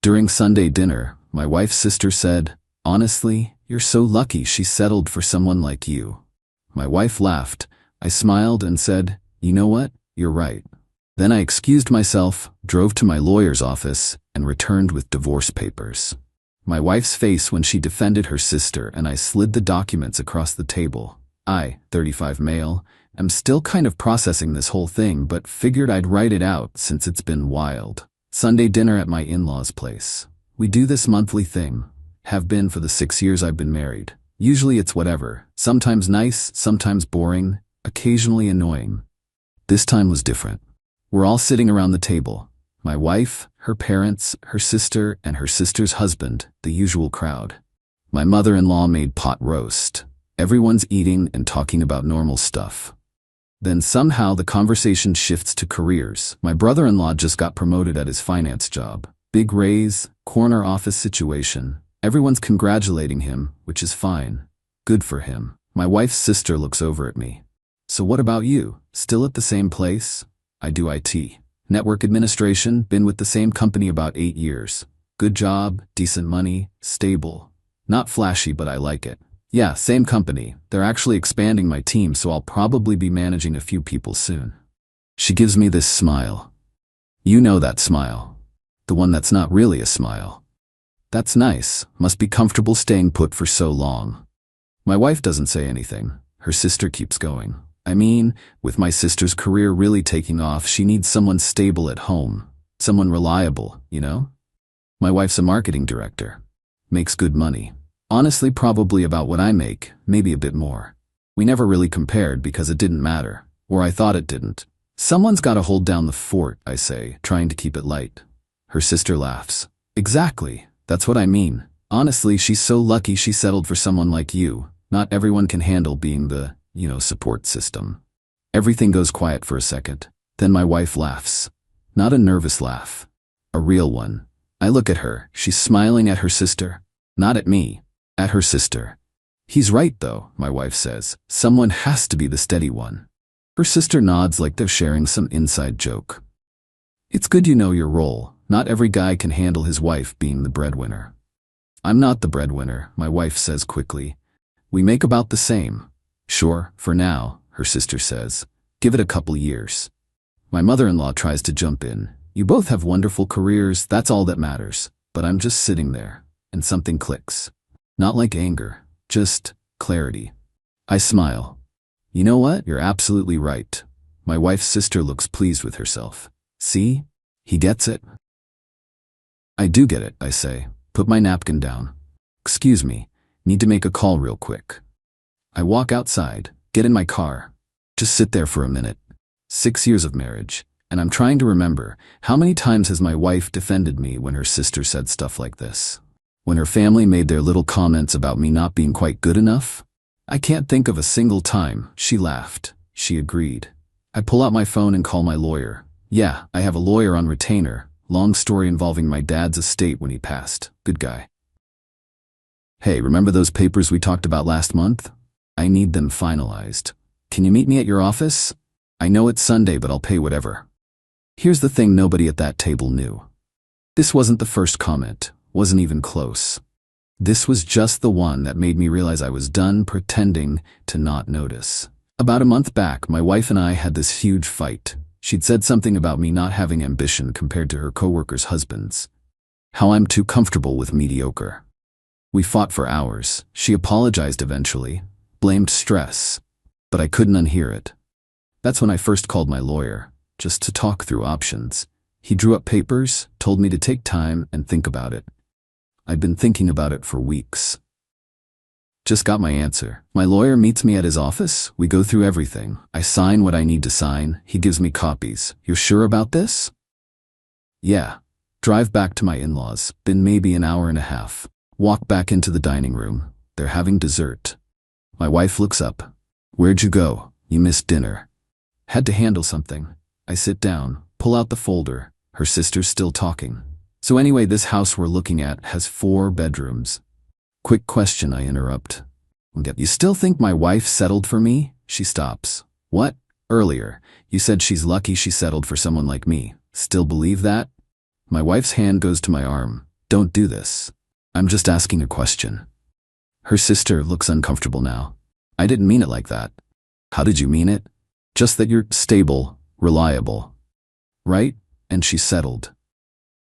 During Sunday dinner, my wife's sister said, "Honestly, you're so lucky she settled for someone like you." My wife laughed. I smiled and said, "You know what? You're right." Then I excused myself, drove to my lawyer's office, and returned with divorce papers. My wife's face when she defended her sister and I slid the documents across the table. I, 35 male, am still kind of processing this whole thing but figured I'd write it out since it's been wild. Sunday dinner at my in-laws' place. We do this monthly thing. Have been for the 6 years I've been married. Usually it's whatever. Sometimes nice, sometimes boring, occasionally annoying. This time was different. We're all sitting around the table. My wife, her parents, her sister, and her sister's husband, the usual crowd. My mother-in-law made pot roast. Everyone's eating and talking about normal stuff. Then somehow the conversation shifts to careers. My brother-in-law just got promoted at his finance job. Big raise, corner office situation. Everyone's congratulating him, which is fine. Good for him. My wife's sister looks over at me. "So what about you? Still at the same place?" "I do IT. Network administration, been with the same company about 8 years. Good job, decent money, stable. Not flashy, but I like it." "Yeah, same company. They're actually expanding my team, so I'll probably be managing a few people soon." She gives me this smile. You know that smile. The one that's not really a smile. That's nice. Must be comfortable staying put for so long. My wife doesn't say anything. Her sister keeps going. I mean, with my sister's career really taking off, she needs someone stable at home. Someone reliable, you know? My wife's a marketing director. Makes good money. Honestly, probably about what I make, maybe a bit more. We never really compared because it didn't matter, or I thought it didn't. "Someone's gotta hold down the fort," I say, trying to keep it light. Her sister laughs. "Exactly, that's what I mean. Honestly, she's so lucky she settled for someone like you. Not everyone can handle being the, support system." Everything goes quiet for a second. Then my wife laughs. Not a nervous laugh. A real one. I look at her. She's smiling at her sister. Not at me. At her sister. "He's right though," my wife says. "Someone has to be the steady one." Her sister nods like they're sharing some inside joke. "It's good you know your role. Not every guy can handle his wife being the breadwinner." "I'm not the breadwinner," my wife says quickly. "We make about the same." "Sure, for now," her sister says. "Give it a couple years." My mother-in-law tries to jump in. "You both have wonderful careers, that's all that matters." But I'm just sitting there, and something clicks. Not like anger, just clarity. I smile. "You know what? You're absolutely right." My wife's sister looks pleased with herself. "See? He gets it." "I do get it," I say. Put my napkin down. "Excuse me, need to make a call real quick." I walk outside, get in my car. Just sit there for a minute. 6 years of marriage, and I'm trying to remember, how many times has my wife defended me when her sister said stuff like this? When her family made their little comments about me not being quite good enough? I can't think of a single time. She laughed. She agreed. I pull out my phone and call my lawyer. Yeah, I have a lawyer on retainer. Long story involving my dad's estate when he passed. Good guy. "Hey, remember those papers we talked about last month? I need them finalized. Can you meet me at your office? I know it's Sunday, but I'll pay whatever." Here's the thing nobody at that table knew. This wasn't the first comment. Wasn't even close. This was just the one that made me realize I was done pretending to not notice. About a month back, my wife and I had this huge fight. She'd said something about me not having ambition compared to her coworkers' husbands. How I'm too comfortable with mediocre. We fought for hours. She apologized eventually, blamed stress, but I couldn't unhear it. That's when I first called my lawyer, just to talk through options. He drew up papers, told me to take time and think about it. I'd been thinking about it for weeks. Just got my answer. My lawyer meets me at his office. We go through everything. I sign what I need to sign. He gives me copies. "You're sure about this?" "Yeah." Drive back to my in-laws. Been maybe an hour and a half. Walk back into the dining room. They're having dessert. My wife looks up. "Where'd you go? You missed dinner." "Had to handle something." I sit down, pull out the folder. Her sister's still talking. "So anyway, this house we're looking at has 4 bedrooms. Quick question," I interrupt. "You still think my wife settled for me?" She stops. "What? Earlier, you said she's lucky she settled for someone like me. Still believe that?" My wife's hand goes to my arm. Don't do this. I'm just asking a question. Her sister looks uncomfortable now. I didn't mean it like that. How did you mean it? Just that you're stable, reliable. Right? And she settled.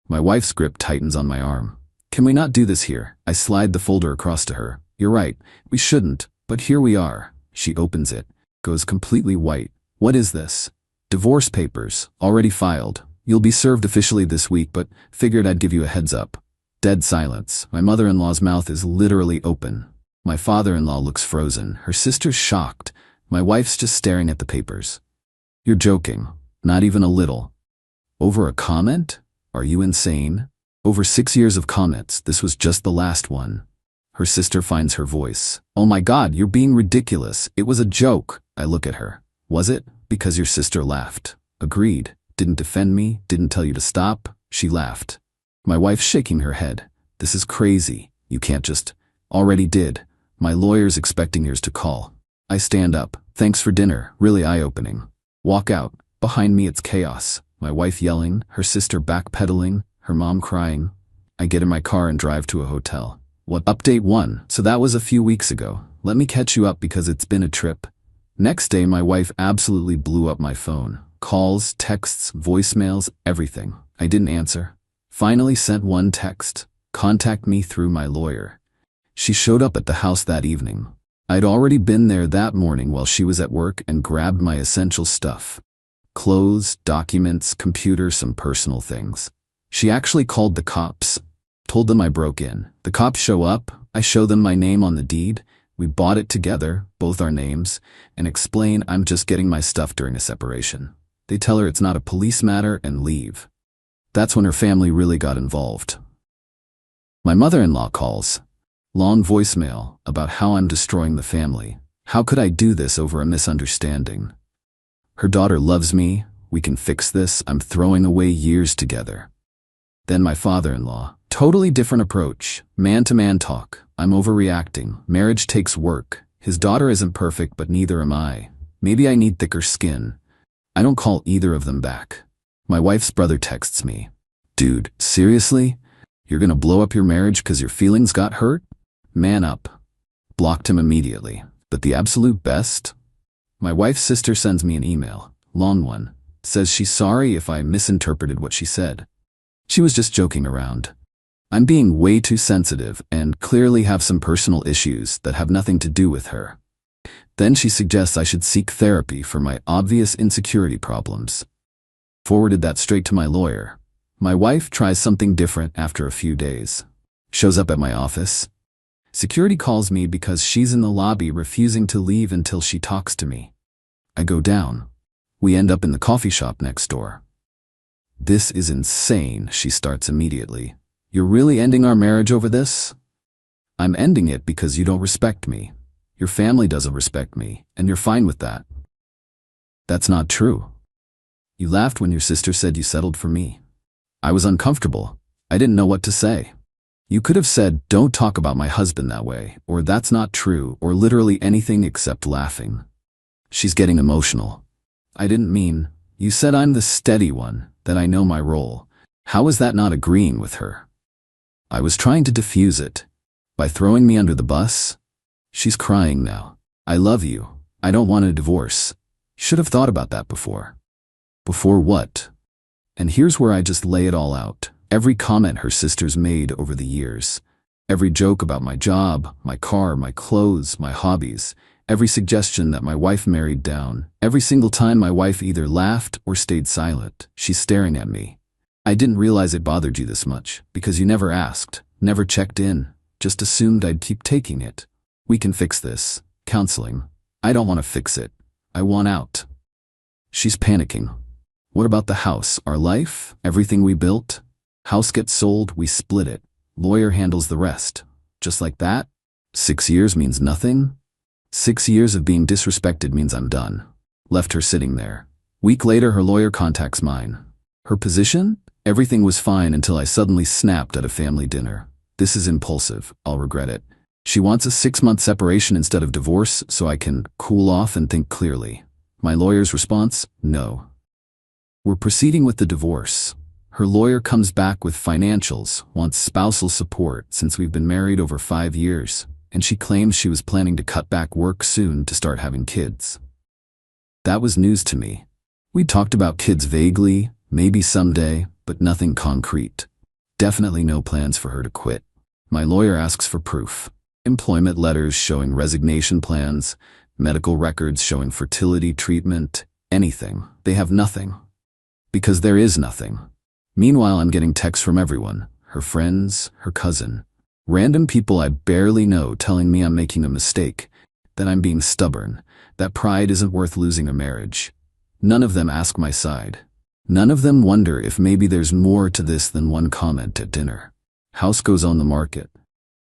My wife's grip tightens on my arm. Can we not do this here? I slide the folder across to her. You're right, we shouldn't, but here we are. She opens it, goes completely white. What is this? Divorce papers, already filed. You'll be served officially this week, but figured I'd give you a heads up. Dead silence. My mother-in-law's mouth is literally open. My father-in-law looks frozen. Her sister's shocked. My wife's just staring at the papers. You're joking. Not even a little. Over a comment? Are you insane? Over 6 years of comments, this was just the last one. Her sister finds her voice. Oh my God, you're being ridiculous. It was a joke. I look at her. Was it? Because your sister laughed. Agreed. Didn't defend me, didn't tell you to stop. She laughed. My wife's shaking her head. This is crazy. You can't just. Already did. My lawyer's expecting yours to call. I stand up. Thanks for dinner. Really eye-opening. Walk out. Behind me it's chaos. My wife yelling, her sister backpedaling, her mom crying. I get in my car and drive to a hotel. What? Update 1. So that was a few weeks ago. Let me catch you up because it's been a trip. Next day my wife absolutely blew up my phone. Calls, texts, voicemails, everything. I didn't answer. Finally sent one text. Contact me through my lawyer. She showed up at the house that evening. I'd already been there that morning while she was at work and grabbed my essential stuff. Clothes, documents, computer, some personal things. She actually called the cops. Told them I broke in. The cops show up. I show them my name on the deed. We bought it together, both our names, and explain I'm just getting my stuff during a separation. They tell her it's not a police matter and leave. That's when her family really got involved. My mother-in-law calls. Long voicemail about how I'm destroying the family. How could I do this over a misunderstanding? Her daughter loves me. We can fix this. I'm throwing away years together. Then my father-in-law. Totally different approach. Man-to-man talk. I'm overreacting. Marriage takes work. His daughter isn't perfect, but neither am I. Maybe I need thicker skin. I don't call either of them back. My wife's brother texts me. Dude, seriously? You're gonna blow up your marriage because your feelings got hurt? Man up. Blocked him immediately. But the absolute best? My wife's sister sends me an email. Long one. Says she's sorry if I misinterpreted what she said. She was just joking around. I'm being way too sensitive and clearly have some personal issues that have nothing to do with her. Then she suggests I should seek therapy for my obvious insecurity problems. Forwarded that straight to my lawyer. My wife tries something different after a few days. Shows up at my office. Security calls me because she's in the lobby refusing to leave until she talks to me. I go down. We end up in the coffee shop next door. This is insane, she starts immediately. You're really ending our marriage over this? I'm ending it because you don't respect me. Your family doesn't respect me, and you're fine with that. That's not true. You laughed when your sister said you settled for me. I was uncomfortable. I didn't know what to say. You could have said, don't talk about my husband that way, or that's not true, or literally anything except laughing. She's getting emotional. I didn't mean, you said I'm the steady one, that I know my role. How is that not agreeing with her? I was trying to diffuse it. By throwing me under the bus? She's crying now. I love you. I don't want a divorce. Should have thought about that before. Before what? And here's where I just lay it all out. Every comment her sisters made over the years. Every joke about my job, my car, my clothes, my hobbies. Every suggestion that my wife married down. Every single time my wife either laughed or stayed silent. She's staring at me. I didn't realize it bothered you this much, because you never asked, never checked in, just assumed I'd keep taking it. We can fix this. Counseling. I don't want to fix it. I want out. She's panicking. What about the house, our life, everything we built? House gets sold, we split it. Lawyer handles the rest. Just like that? 6 years means nothing? 6 years of being disrespected means I'm done. Left her sitting there. Week later, her lawyer contacts mine. Her position? Everything was fine until I suddenly snapped at a family dinner. This is impulsive. I'll regret it. She wants a 6-month separation instead of divorce so I can cool off and think clearly. My lawyer's response? No. We're proceeding with the divorce. Her lawyer comes back with financials, wants spousal support since we've been married over 5 years, and she claims she was planning to cut back work soon to start having kids. That was news to me. We talked about kids vaguely, maybe someday, but nothing concrete. Definitely no plans for her to quit. My lawyer asks for proof. Employment letters showing resignation plans, medical records showing fertility treatment, anything. They have nothing. Because there is nothing. Meanwhile, I'm getting texts from everyone, her friends, her cousin, random people I barely know telling me I'm making a mistake, that I'm being stubborn, that pride isn't worth losing a marriage. None of them ask my side. None of them wonder if maybe there's more to this than one comment at dinner. House goes on the market.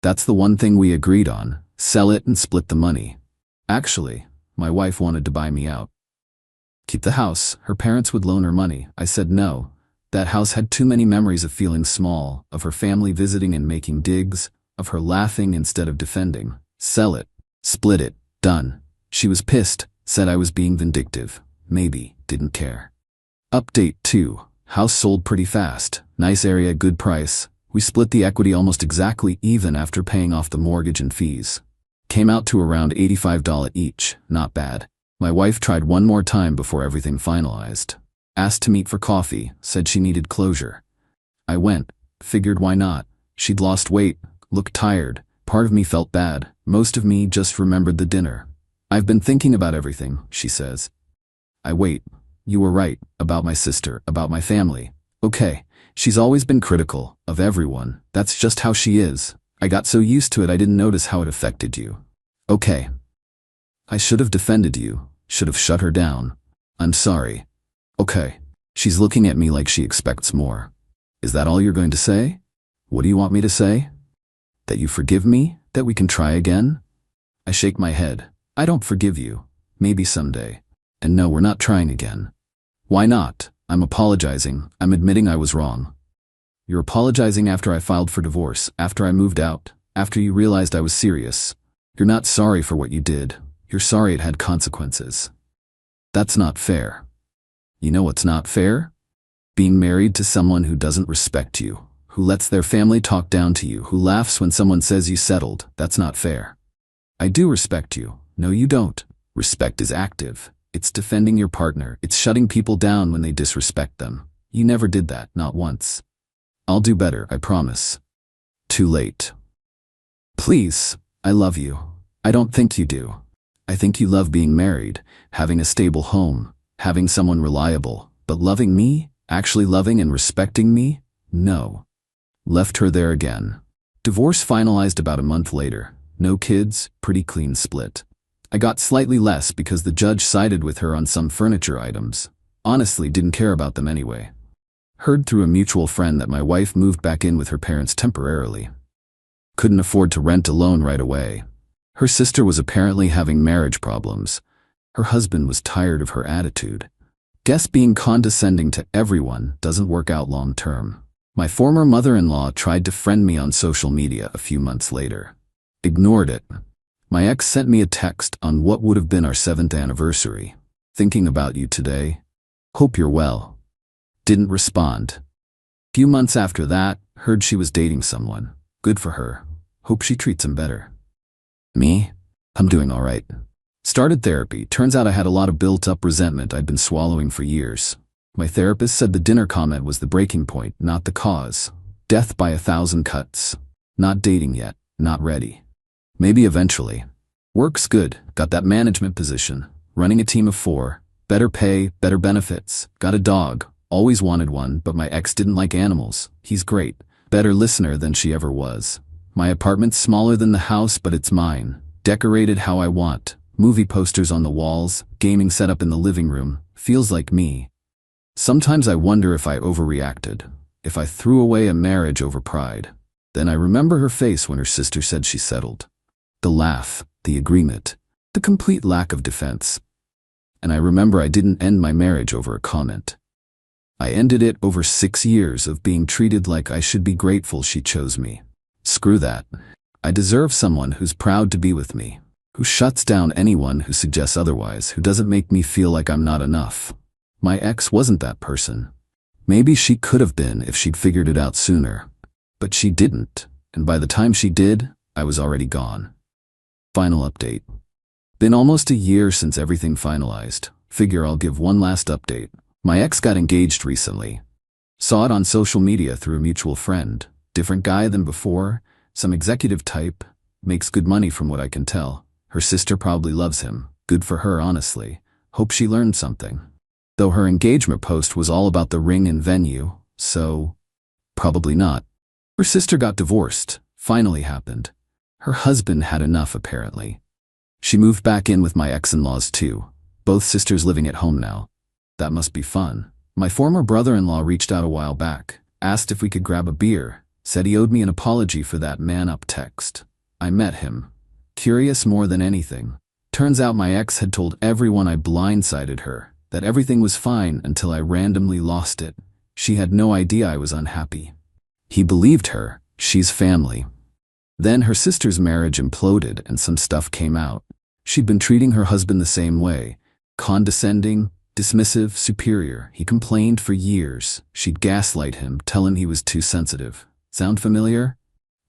That's the one thing we agreed on, sell it and split the money. Actually, my wife wanted to buy me out. Keep the house, her parents would loan her money. I said no. That house had too many memories of feeling small, of her family visiting and making digs, of her laughing instead of defending. Sell it. Split it. Done. She was pissed, said I was being vindictive. Maybe, didn't care. Update 2. House sold pretty fast. Nice area, good price. We split the equity almost exactly even after paying off the mortgage and fees. Came out to around $85 each. Not bad. My wife tried one more time before everything finalized. Asked to meet for coffee, said she needed closure. I went, figured why not. She'd lost weight, looked tired. Part of me felt bad. Most of me just remembered the dinner. I've been thinking about everything, she says. I wait. You were right, about my sister, about my family. Okay, she's always been critical, of everyone. That's just how she is. I got so used to it I didn't notice how it affected you. Okay. I should have defended you, should have shut her down. I'm sorry. Okay. She's looking at me like she expects more. Is that all you're going to say? What do you want me to say? That you forgive me? That we can try again? I shake my head. I don't forgive you. Maybe someday. And no, we're not trying again. Why not? I'm apologizing. I'm admitting I was wrong. You're apologizing after I filed for divorce, after I moved out, after you realized I was serious. You're not sorry for what you did. You're sorry it had consequences. That's not fair. You know what's not fair? Being married to someone who doesn't respect you, who lets their family talk down to you, who laughs when someone says you settled. That's not fair. I do respect you. No, you don't. Respect is active. It's defending your partner. It's shutting people down when they disrespect them. You never did that, not once. I'll do better, I promise. Too late. Please, I love you. I don't think you do. I think you love being married, having a stable home, having someone reliable, but loving me, actually loving and respecting me? No. Left her there again. Divorce finalized about a month later. No kids, pretty clean split. I got slightly less because the judge sided with her on some furniture items. Honestly, didn't care about them anyway. Heard through a mutual friend that my wife moved back in with her parents temporarily. Couldn't afford to rent alone right away. Her sister was apparently having marriage problems. Her husband was tired of her attitude. Guess being condescending to everyone doesn't work out long term. My former mother-in-law tried to friend me on social media a few months later. Ignored it. My ex sent me a text on what would have been our 7th anniversary. Thinking about you today. Hope you're well. Didn't respond. Few months after that, heard she was dating someone. Good for her. Hope she treats him better. Me? I'm doing all right. Started therapy. Turns out I had a lot of built-up resentment I'd been swallowing for years. My therapist said the dinner comment was the breaking point, not the cause. Death by 1,000 cuts. Not dating yet. Not ready. Maybe eventually. Work's good. Got that management position. Running a team of 4. Better pay, better benefits. Got a dog. Always wanted one, but my ex didn't like animals. He's great. Better listener than she ever was. My apartment's smaller than the house, but it's mine. Decorated how I want. Movie posters on the walls. Gaming setup in the living room. Feels like me. Sometimes I wonder if I overreacted. If I threw away a marriage over pride. Then I remember her face when her sister said she settled. The laugh, the agreement, the complete lack of defense. And I remember I didn't end my marriage over a comment. I ended it over 6 years of being treated like I should be grateful she chose me. Screw that. I deserve someone who's proud to be with me, who shuts down anyone who suggests otherwise, who doesn't make me feel like I'm not enough. My ex wasn't that person. Maybe she could have been if she'd figured it out sooner. But she didn't, and by the time she did, I was already gone. Final update. Been almost a year since everything finalized. Figure I'll give one last update. My ex got engaged recently. Saw it on social media through a mutual friend. Different guy than before, some executive type, makes good money from what I can tell. Her sister probably loves him. Good for her, honestly. Hope she learned something. Though her engagement post was all about the ring and venue, so probably not. Her sister got divorced. Finally happened. Her husband had enough, apparently. She moved back in with my ex-in-laws too. Both sisters living at home now. That must be fun. My former brother-in-law reached out a while back, asked if we could grab a beer, said he owed me an apology for that man-up text. I met him. Curious more than anything. Turns out my ex had told everyone I blindsided her, that everything was fine until I randomly lost it. She had no idea I was unhappy. He believed her. She's family. Then her sister's marriage imploded and some stuff came out. She'd been treating her husband the same way. Condescending, dismissive, superior. He complained for years. She'd gaslight him, tell him he was too sensitive. Sound familiar?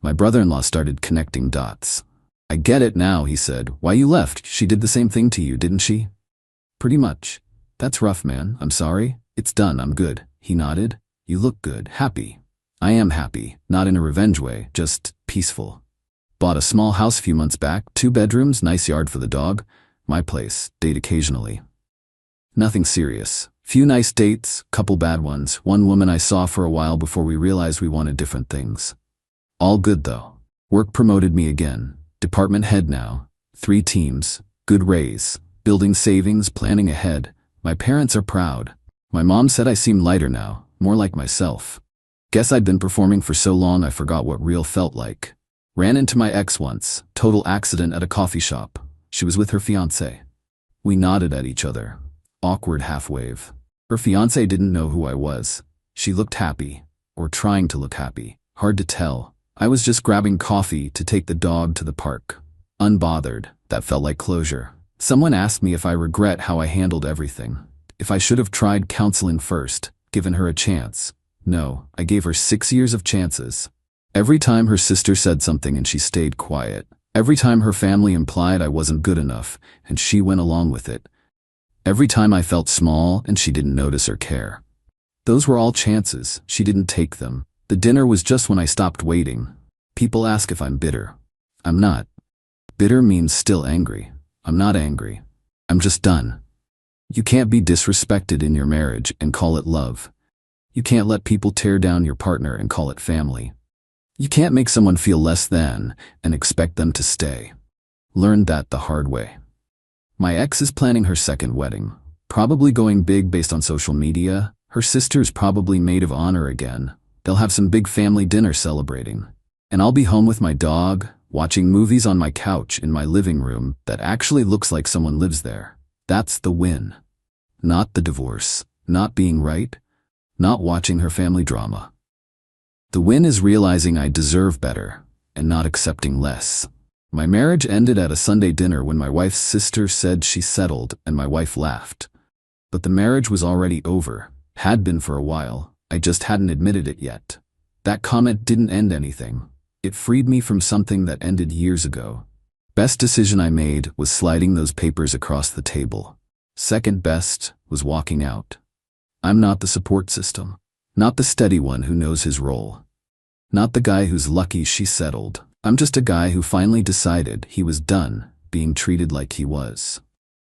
My brother-in-law started connecting dots. I get it now, he said. Why you left? She did the same thing to you, didn't she? Pretty much. That's rough, man. I'm sorry. It's done. I'm good. He nodded. You look good. Happy. I am happy. Not in a revenge way. Just peaceful. Bought a small house a few months back. 2 bedrooms, nice yard for the dog. My place. Date occasionally. Nothing serious. Few nice dates, couple bad ones. One woman I saw for a while before we realized we wanted different things. All good though. Work promoted me again. Department head now. 3 teams. Good raise. Building savings, planning ahead. My parents are proud. My mom said I seem lighter now, more like myself. Guess I'd been performing for so long I forgot what real felt like. Ran into my ex once, total accident at a coffee shop. She was with her fiancé. We nodded at each other. Awkward half-wave. Her fiancé didn't know who I was. She looked happy, or trying to look happy. Hard to tell. I was just grabbing coffee to take the dog to the park. Unbothered. That felt like closure. Someone asked me if I regret how I handled everything. If I should have tried counseling first, given her a chance. No, I gave her 6 years of chances. Every time her sister said something and she stayed quiet. Every time her family implied I wasn't good enough and she went along with it. Every time I felt small and she didn't notice or care. Those were all chances. She didn't take them. The dinner was just when I stopped waiting. People ask if I'm bitter. I'm not. Bitter means still angry. I'm not angry. I'm just done. You can't be disrespected in your marriage and call it love. You can't let people tear down your partner and call it family. You can't make someone feel less than and expect them to stay. Learned that the hard way. My ex is planning her second wedding. Probably going big based on social media. Her sister's probably maid of honor again. They'll have some big family dinner celebrating. And I'll be home with my dog, watching movies on my couch in my living room that actually looks like someone lives there. That's the win. Not the divorce. Not being right. Not watching her family drama. The win is realizing I deserve better and not accepting less. My marriage ended at a Sunday dinner when my wife's sister said she settled and my wife laughed. But the marriage was already over. Had been for a while. I just hadn't admitted it yet. That comment didn't end anything. It freed me from something that ended years ago. Best decision I made was sliding those papers across the table. Second best was walking out. I'm not the support system. Not the steady one who knows his role. Not the guy who's lucky she settled. I'm just a guy who finally decided he was done being treated like he was.